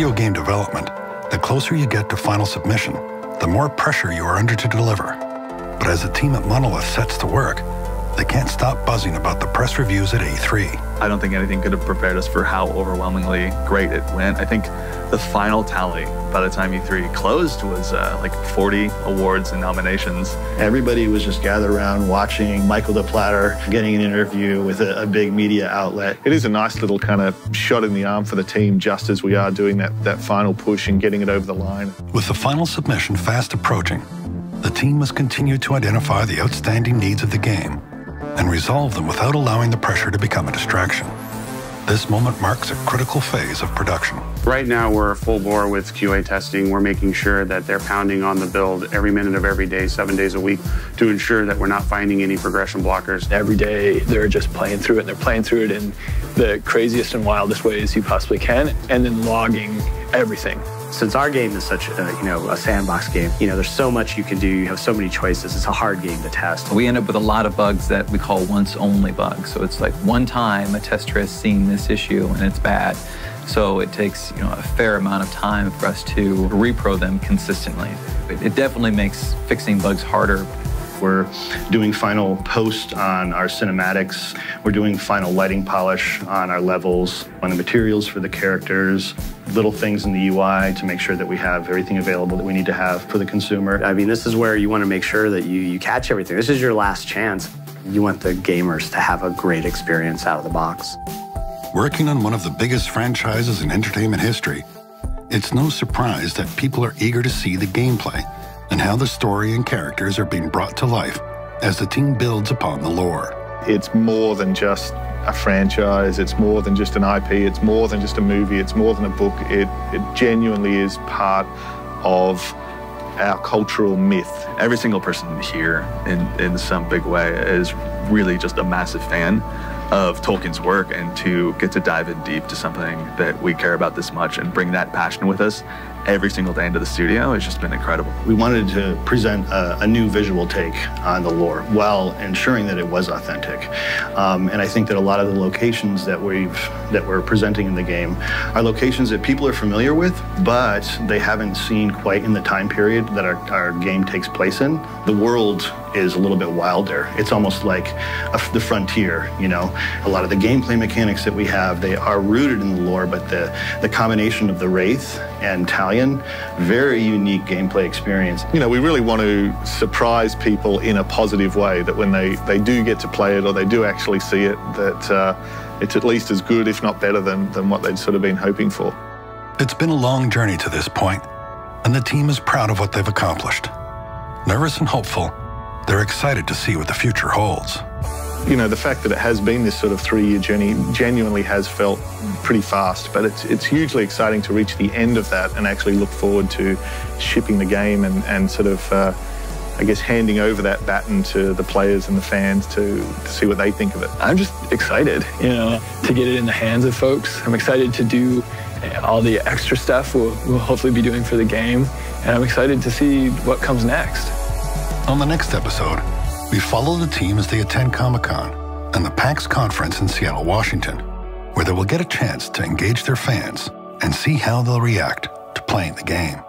video game development, the closer you get to final submission, the more pressure you are under to deliver. But as the team at Monolith sets to work, they can't stop buzzing about the press reviews at E3. I don't think anything could have prepared us for how overwhelmingly great it went. I think the final tally by the time E3 closed was like 40 awards and nominations. Everybody was just gathered around watching Michael DePlatter getting an interview with a big media outlet. It is a nice little kind of shot in the arm for the team just as we are doing that final push and getting it over the line. With the final submission fast approaching, the team must continue to identify the outstanding needs of the game and resolve them without allowing the pressure to become a distraction. This moment marks a critical phase of production. Right now, we're full bore with QA testing. We're making sure that they're pounding on the build every minute of every day, 7 days a week, to ensure that we're not finding any progression blockers. Every day, they're just playing through it, and they're playing through it in the craziest and wildest ways you possibly can, and then logging everything. Since our game is such a sandbox game, there's so much you can do. You have so many choices. It's a hard game to test. We end up with a lot of bugs that we call once-only bugs. So it's like one time a tester has seen this issue and it's bad. So it takes a fair amount of time for us to repro them consistently. It definitely makes fixing bugs harder. We're doing final post on our cinematics. We're doing final lighting polish on our levels, on the materials for the characters, little things in the UI to make sure that we have everything available that we need to have for the consumer. I mean, this is where you want to make sure that you catch everything. This is your last chance. You want the gamers to have a great experience out of the box. Working on one of the biggest franchises in entertainment history, it's no surprise that people are eager to see the gameplay and how the story and characters are being brought to life as the team builds upon the lore. It's more than just a franchise, it's more than just an IP, it's more than just a movie, it's more than a book. It genuinely is part of our cultural myth. Every single person here in some big way is really just a massive fan of Tolkien's work, and to get to dive in deep to something that we care about this much and bring that passion with us every single day into the studio has just been incredible. We wanted to present a new visual take on the lore while ensuring that it was authentic. And I think that a lot of the locations that we're presenting in the game are locations that people are familiar with, but they haven't seen quite in the time period that our game takes place in. The world is a little bit wilder. It's almost like the frontier, A lot of the gameplay mechanics that we have, they are rooted in the lore, but the combination of the Wraith and Talion, very unique gameplay experience. We really want to surprise people in a positive way, that when they do get to play it or they do actually see it, that it's at least as good, if not better, than what they'd sort of been hoping for. It's been a long journey to this point, and the team is proud of what they've accomplished. Nervous and hopeful, they're excited to see what the future holds. The fact that it has been this sort of 3-year journey genuinely has felt pretty fast, but it's hugely exciting to reach the end of that and actually look forward to shipping the game and sort of, I guess, handing over that baton to the players and the fans to see what they think of it. I'm just excited, to get it in the hands of folks. I'm excited to do all the extra stuff we'll hopefully be doing for the game, and I'm excited to see what comes next. On the next episode, we follow the team as they attend Comic-Con and the PAX conference in Seattle, Washington, where they will get a chance to engage their fans and see how they'll react to playing the game.